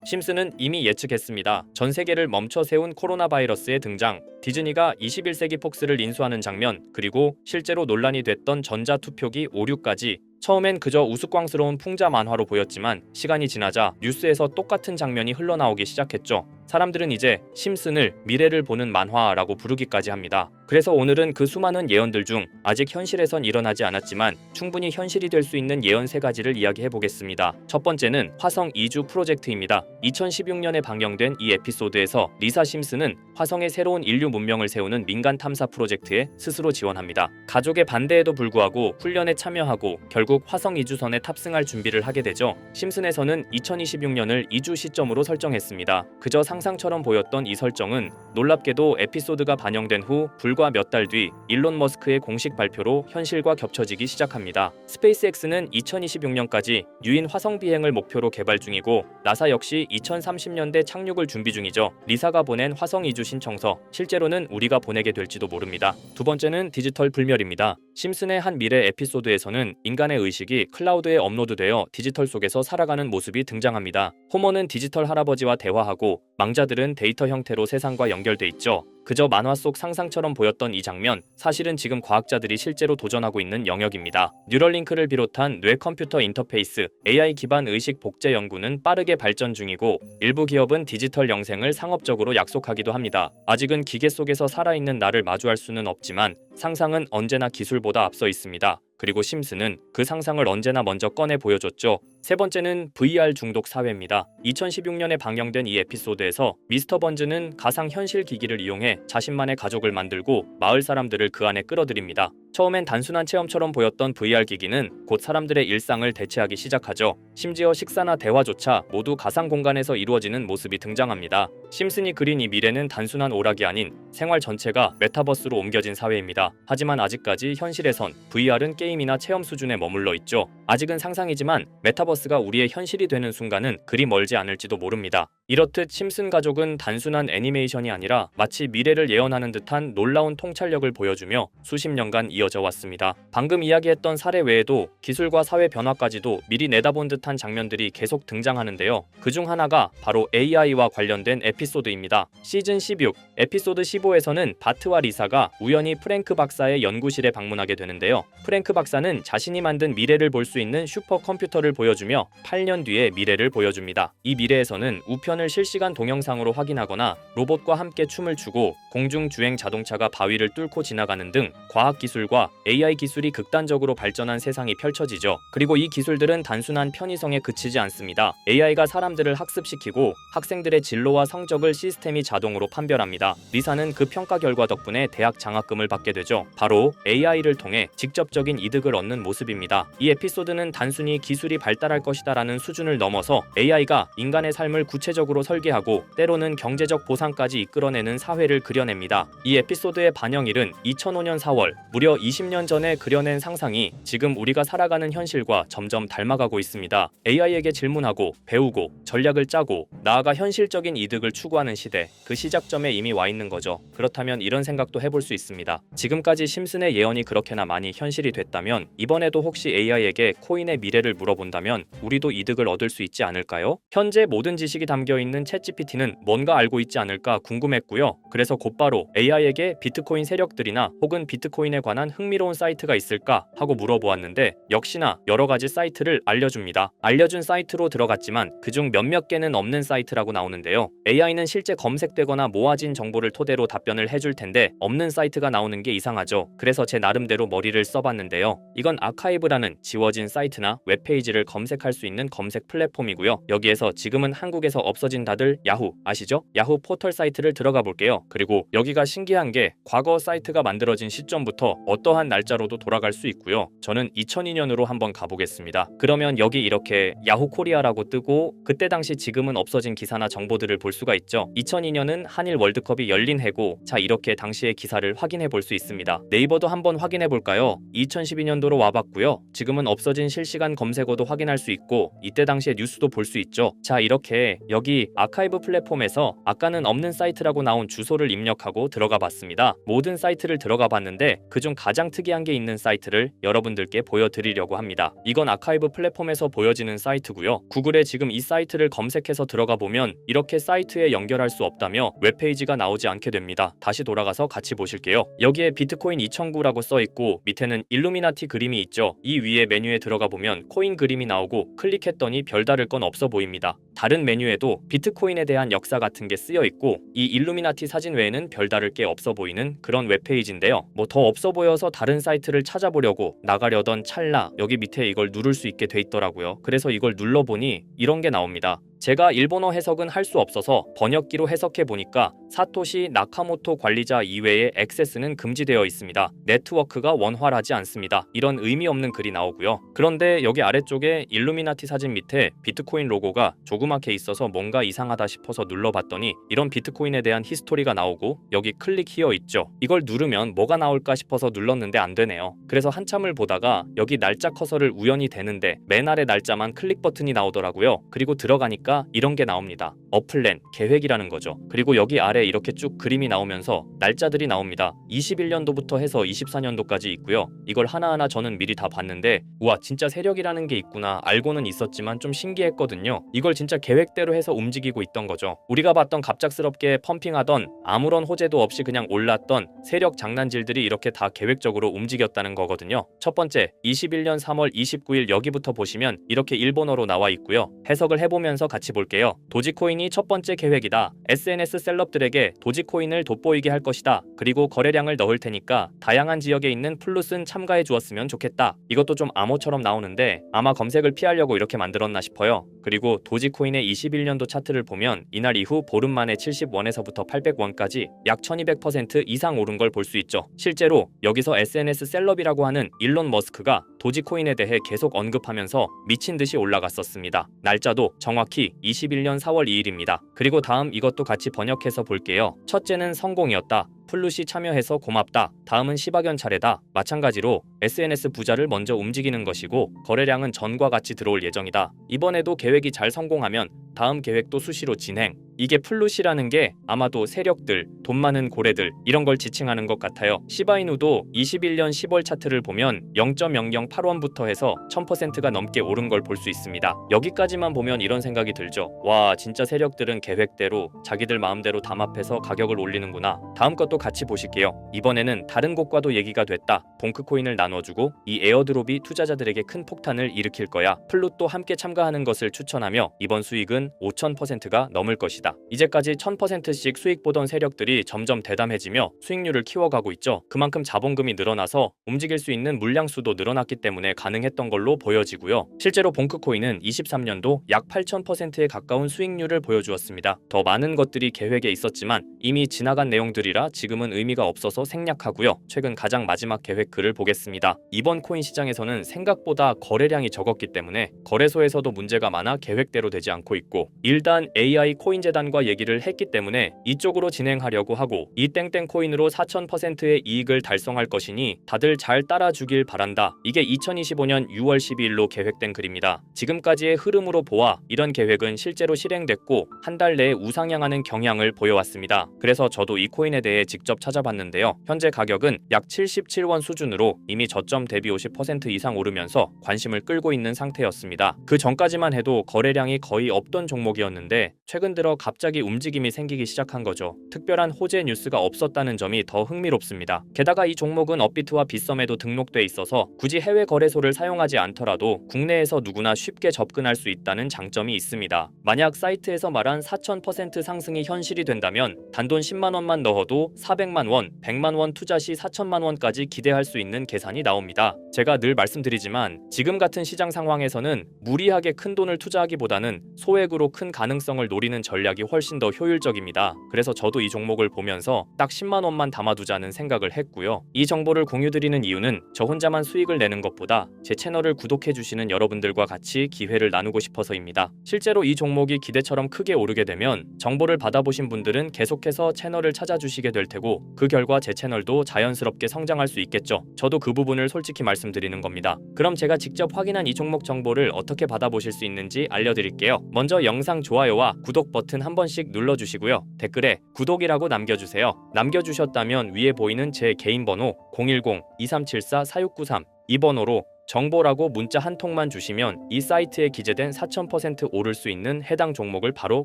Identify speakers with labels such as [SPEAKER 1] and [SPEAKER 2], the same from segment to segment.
[SPEAKER 1] 심슨은 이미 예측했습니다. 전 세계를 멈춰 세운 코로나 바이러스의 등장, 디즈니가 21세기 폭스를 인수하는 장면, 그리고 실제로 논란이 됐던 전자투표기 오류까지 처음엔 그저 우스꽝스러운 풍자 만화로 보였지만 시간이 지나자 뉴스에서 똑같은 장면이 흘러나오기 시작했죠. 사람들은 이제 심슨을 미래를 보는 만화라고 부르기까지 합니다. 그래서 오늘은 그 수많은 예언들 중 아직 현실에선 일어나지 않았지만 충분히 현실이 될 수 있는 예언 3가지를 이야기해보겠습니다. 첫 번째는 화성 이주 프로젝트입니다. 2016년에 방영된 이 에피소드에서 리사 심슨은 화성의 새로운 인류 문명을 세우는 민간 탐사 프로젝트에 스스로 지원합니다. 가족의 반대에도 불구하고 훈련에 참여하고 결국 화성 이주선에 탑승할 준비를 하게 되죠. 심슨에서는 2026년을 이주 시점으로 설정했습니다. 그저 상상처럼 보였던 이 설정은 놀랍게도 에피소드가 반영된 후 불과 몇 달 뒤 일론 머스크의 공식 발표로 현실과 겹쳐지기 시작합니다. 스페이스X는 2026년까지 유인 화성 비행을 목표로 개발 중이고 나사 역시 2030년대 착륙을 준비 중이죠. 리사가 보낸 화성 이주 신청서, 실제로는 우리가 보내게 될지도 모릅니다. 두 번째는 디지털 불멸입니다. 심슨의 한 미래 에피소드에서는 인간의 의식이 클라우드에 업로드되어 디지털 속에서 살아가는 모습이 등장합니다. 호모는 디지털 할아버지와 대화하고 망자들은 데이터 형태로 세상과 연결돼 있죠. 그저 만화 속 상상처럼 보였던 이 장면, 사실은 지금 과학자들이 실제로 도전하고 있는 영역입니다. 뉴럴링크를 비롯한 뇌 컴퓨터 인터페이스, AI 기반 의식 복제 연구는 빠르게 발전 중이고 일부 기업은 디지털 영생을 상업적으로 약속하기도 합니다. 아직은 기계 속에서 살아있는 나를 마주할 수는 없지만 상상은 언제나 기술보다 앞서 있습니다. 그리고 심슨은 그 상상을 언제나 먼저 꺼내 보여줬죠. 세 번째는 VR 중독 사회입니다. 2016년에 방영된 이 에피소드에서 미스터 번즈는 가상현실 기기를 이용해 자신만의 가족을 만들고 마을 사람들을 그 안에 끌어들입니다. 처음엔 단순한 체험처럼 보였던 VR 기기는 곧 사람들의 일상을 대체하기 시작하죠. 심지어 식사나 대화조차 모두 가상 공간에서 이루어지는 모습이 등장합니다. 심슨이 그린 이 미래는 단순한 오락이 아닌 생활 전체가 메타버스로 옮겨진 사회입니다. 하지만 아직까지 현실에선 VR은 게임이나 체험 수준에 머물러 있죠. 아직은 상상이지만 메타버스가 우리의 현실이 되는 순간은 그리 멀지 않을지도 모릅니다. 이렇듯 심슨 가족은 단순한 애니메이션이 아니라 마치 미래를 예언하는 듯한 놀라운 통찰력을 보여주며 수십 년간 이어져 왔습니다. 방금 이야기했던 사례 외에도 기술과 사회 변화까지도 미리 내다본 듯한 장면들이 계속 등장하는데요. 그중 하나가 바로 AI와 관련된 에피소드입니다. 시즌 16, 에피소드 15에서는 바트와 리사가 우연히 프랭크 박사의 연구실에 방문하게 되는데요. 프랭크 박사는 자신이 만든 미래를 볼 수 있는 슈퍼컴퓨터를 보여주며 8년 뒤의 미래를 보여줍니다. 이 미래에서는 우편을 실시간 동영상으로 확인하거나 로봇과 함께 춤을 추고 공중주행 자동차가 바위를 뚫고 지나가는 등 과학기술과 AI 기술이 극단적으로 발전한 세상이 펼쳐지죠. 그리고 이 기술들은 단순한 편의성에 그치지 않습니다. AI가 사람들을 학습시키고 학생들의 진로와 성적을 시스템이 자동으로 판별합니다. 리사는 그 평가 결과 덕분에 대학 장학금을 받게 되죠. 바로 AI를 통해 직접적인 이득을 얻는 모습입니다. 이 에피소드는 단순히 기술이 발달할 것이다라는 수준을 넘어서 AI가 인간의 삶을 구체적으로 설계하고 때로는 경제적 보상까지 이끌어내는 사회를 그려냅니다. 이 에피소드의 반영일은 2005년 4월, 무려 20년 전에 그려낸 상상이 지금 우리가 살아가는 현실과 점점 닮아가고 있습니다. AI에게 질문하고 배우고 전략을 짜고 나아가 현실적인 이득을 추구하는 시대, 그 시작점에 이미 와 있는 거죠. 그렇다면 이런 생각도 해볼 수 있습니다. 지금까지 심슨의 예언이 그렇게나 많이 현실이 됐다면 이번에도 혹시 AI에게 코인의 미래를 물어본다면 우리도 이득을 얻을 수 있지 않을까요? 현재 모든 지식이 담겨있는 챗GPT는 뭔가 알고 있지 않을까 궁금했고요. 그래서 곧바로 AI에게 비트코인 세력들이나 혹은 비트코인에 관한 흥미로운 사이트가 있을까 하고 물어보았는데 역시나 여러가지 사이트를 알려줍니다. 알려준 사이트로 들어갔지만 그중 몇몇 개는 없는 사이트라고 나오는데요. AI는 실제 검색되거나 모아진 정보를 토대로 답변을 해줄 텐데 없는 사이트가 나오는 게 이상하죠. 그래서 제 나름대로 머리를 써봤는데요. 이건 아카이브라는 지워진 사이트나 웹페이지를 검색할 수 있는 검색 플랫폼이고요. 여기에서 지금은 한국에서 없어진 다들 야후 아시죠? 야후 포털 사이트를 들어가 볼게요. 그리고 여기가 신기한 게 과거 사이트가 만들어진 시점부터 어떠한 날짜로도 돌아갈 수 있고요. 저는 2002년으로 한번 가보겠습니다. 그러면 여기 이렇게 야후 코리아라고 뜨고 그때 당시 지금은 없어진 기사나 정보들을 볼 수가 있죠. 2002년은 한일 월드컵이 열린 해고, 자 이렇게 당시의 기사를 확인해 볼 수 있습니다. 네이버도 한번 확인해 볼까요? 2012년도로 와봤고요. 지금은 없어진 실시간 검색어도 확인할 수 있고 이때 당시의 뉴스도 볼 수 있죠. 자 이렇게 여기 여기 아카이브 플랫폼에서 아까는 없는 사이트라고 나온 주소를 입력하고 들어가 봤습니다. 모든 사이트를 들어가 봤는데 그중 가장 특이한 게 있는 사이트를 여러분들께 보여드리려고 합니다. 이건 아카이브 플랫폼에서 보여지는 사이트고요. 구글에 지금 이 사이트를 검색해서 들어가 보면 이렇게 사이트에 연결할 수 없다며 웹페이지가 나오지 않게 됩니다. 다시 돌아가서 같이 보실게요. 여기에 비트코인 2009라고 써있고 밑에는 일루미나티 그림이 있죠. 이 위에 메뉴에 들어가 보면 코인 그림이 나오고 클릭했더니 별다를 건 없어 보입니다. 다른 메뉴에도 비트코인에 대한 역사 같은 게 쓰여 있고 이 일루미나티 사진 외에는 별다를 게 없어 보이는 그런 웹페이지인데요. 뭐 더 없어 보여서 다른 사이트를 찾아보려고 나가려던 찰나 여기 밑에 이걸 누를 수 있게 돼 있더라고요. 그래서 이걸 눌러보니 이런 게 나옵니다. 제가 일본어 해석은 할 수 없어서 번역기로 해석해 보니까 사토시 나카모토 관리자 이외의 액세스는 금지되어 있습니다. 네트워크가 원활하지 않습니다. 이런 의미 없는 글이 나오고요. 그런데 여기 아래쪽에 일루미나티 사진 밑에 비트코인 로고가 조그맣게 있어서 뭔가 이상하다 싶어서 눌러봤더니 이런 비트코인에 대한 히스토리가 나오고 여기 클릭 히어 있죠. 이걸 누르면 뭐가 나올까 싶어서 눌렀는데 안 되네요. 그래서 한참을 보다가 여기 날짜 커서를 우연히 대는데 맨 아래 날짜만 클릭 버튼이 나오더라고요. 그리고 들어가니까 이런 게 나옵니다. 어플랜, 계획이라는 거죠. 그리고 여기 아래 이렇게 쭉 그림이 나오면서 날짜들이 나옵니다. 21년도부터 해서 24년도까지 있고요. 이걸 하나하나 저는 미리 다 봤는데 우와 진짜 세력이라는 게 있구나 알고는 있었지만 좀 신기했거든요. 이걸 진짜 계획대로 해서 움직이고 있던 거죠. 우리가 봤던 갑작스럽게 펌핑하던 아무런 호재도 없이 그냥 올랐던 세력 장난질들이 이렇게 다 계획적으로 움직였다는 거거든요. 첫 번째 21년 3월 29일 여기부터 보시면 이렇게 일본어로 나와 있고요. 해석을 해보면서 같이 볼게요. 도지코인이 첫 번째 계획이다. SNS 셀럽들에게 도지코인을 돋보이게 할 것이다. 그리고 거래량을 넣을 테니까 다양한 지역에 있는 플룻은 참가해 주었으면 좋겠다. 이것도 좀 암호처럼 나오는데 아마 검색을 피하려고 이렇게 만들었나 싶어요. 그리고 도지코인의 21년도 차트를 보면 이날 이후 보름 만에 70원에서부터 800원까지 약 1200% 이상 오른 걸 볼 수 있죠. 실제로 여기서 SNS 셀럽이라고 하는 일론 머스크가 도지코인에 대해 계속 언급하면서 미친 듯이 올라갔었습니다. 날짜도 정확히 21년 4월 2일입니다. 그리고 다음 이것도 같이 번역해서 볼게요. 첫째는 성공이었다. 플룻이 참여해서 고맙다. 다음은 시바견 차례다. 마찬가지로 SNS 부자를 먼저 움직이는 것이고 거래량은 전과 같이 들어올 예정이다. 이번에도 계획이 잘 성공하면 다음 계획도 수시로 진행. 이게 플룻이라는 게 아마도 세력들, 돈 많은 고래들 이런 걸 지칭하는 것 같아요. 시바이누도 21년 10월 차트를 보면 0.008원부터 해서 1000%가 넘게 오른 걸 볼 수 있습니다. 여기까지만 보면 이런 생각이 들죠. 와 진짜 세력들은 계획대로 자기들 마음대로 담합해서 가격을 올리는구나. 다음 것도 같이 보실게요. 이번에는 다른 곳과도 얘기가 됐다. 봉크코인을 나눠주고 이 에어드롭이 투자자들에게 큰 폭탄을 일으킬 거야. 플룻도 함께 참가하는 것을 추천하며 이번 수익은 5000%가 넘을 것이다. 이제까지 1000%씩 수익 보던 세력들이 점점 대담해지며 수익률을 키워가고 있죠. 그만큼 자본금이 늘어나서 움직일 수 있는 물량수도 늘어났기 때문에 가능했던 걸로 보여지고요. 실제로 봉크코인은 23년도 약 8000%에 가까운 수익률을 보여주었습니다. 더 많은 것들이 계획에 있었지만 이미 지나간 내용들이라 지금은 의미가 없어서 생략하고요. 최근 가장 마지막 계획 글을 보겠습니다. 이번 코인 시장에서는 생각보다 거래량이 적었기 때문에 거래소에서도 문제가 많아 계획대로 되지 않고 있고 일단 AI 코인 재단과 얘기를 했기 때문에 이쪽으로 진행하려고 하고 이 땡땡 코인으로 4000%의 이익을 달성할 것이니 다들 잘 따라주길 바란다. 이게 2025년 6월 12일로 계획된 글입니다. 지금까지의 흐름으로 보아 이런 계획은 실제로 실행됐고 한 달 내에 우상향하는 경향을 보여왔습니다. 그래서 저도 이 코인에 대해 직접 찾아봤는데요. 현재 가격은 약 77원 수준으로 이미 저점 대비 50% 이상 오르면서 관심을 끌고 있는 상태였습니다. 그 전까지만 해도 거래량이 거의 없던 종목이었는데 최근 들어 갑자기 움직임이 생기기 시작한 거죠. 특별한 호재 뉴스가 없었다는 점이 더 흥미롭습니다. 게다가 이 종목은 업비트와 빗썸에도 등록돼 있어서 굳이 해외 거래소를 사용하지 않더라도 국내에서 누구나 쉽게 접근할 수 있다는 장점이 있습니다. 만약 사이트에서 말한 4000% 상승이 현실이 된다면 단돈 10만원만 넣어도 400만원, 100만원 투자 시 4천만원까지 기대할 수 있는 계산이 나옵니다. 제가 늘 말씀드리지만 지금 같은 시장 상황에서는 무리하게 큰 돈을 투자하기보다는 소액으로 큰 가능성을 노리는 전략이 훨씬 더 효율적입니다. 그래서 저도 이 종목을 종목을 보면서 딱 10만 원만 담아두자는 생각을 했고요. 이 정보를 공유드리는 이유는 저 혼자만 수익을 내는 것보다 제 채널을 구독해주시는 여러분들과 같이 기회를 나누고 싶어서입니다. 실제로 이 종목이 기대처럼 크게 오르게 되면 정보를 받아보신 분들은 계속해서 채널을 찾아주시게 될 테고 그 결과 제 채널도 자연스럽게 성장할 수 있겠죠. 저도 그 부분을 솔직히 말씀드리는 겁니다. 그럼 제가 직접 확인한 이 종목 정보를 어떻게 받아보실 수 있는지 알려드릴게요. 먼저 영상 좋아요와 구독 버튼 한 번씩 눌러주시고요. 댓글에 구독이라고 남겨주세요. 남겨주셨다면 위에 보이는 제 개인 번호 010-2374-4693 이 번호로 정보라고 문자 한 통만 주시면 이 사이트에 기재된 4000% 오를 수 있는 해당 종목을 바로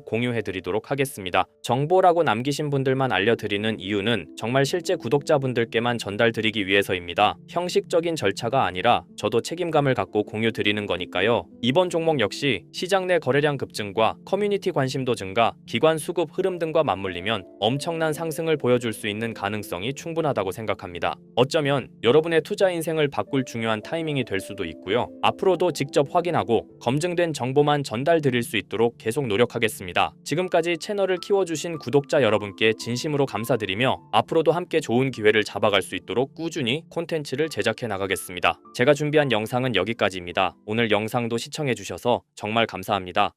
[SPEAKER 1] 공유해드리도록 하겠습니다. 정보라고 남기신 분들만 알려드리는 이유는 정말 실제 구독자분들께만 전달드리기 위해서입니다. 형식적인 절차가 아니라 저도 책임감을 갖고 공유드리는 거니까요. 이번 종목 역시 시장 내 거래량 급증과 커뮤니티 관심도 증가, 기관 수급 흐름 등과 맞물리면 엄청난 상승을 보여줄 수 있는 가능성이 충분하다고 생각합니다. 어쩌면 여러분의 투자 인생을 바꿀 중요한 타이밍이 될 수도 있고요. 앞으로도 직접 확인하고 검증된 정보만 전달드릴 수 있도록 계속 노력하겠습니다. 지금까지 채널을 키워주신 구독자 여러분께 진심으로 감사드리며 앞으로도 함께 좋은 기회를 잡아갈 수 있도록 꾸준히 콘텐츠를 제작해 나가겠습니다. 제가 준비한 영상은 여기까지입니다. 오늘 영상도 시청해주셔서 정말 감사합니다.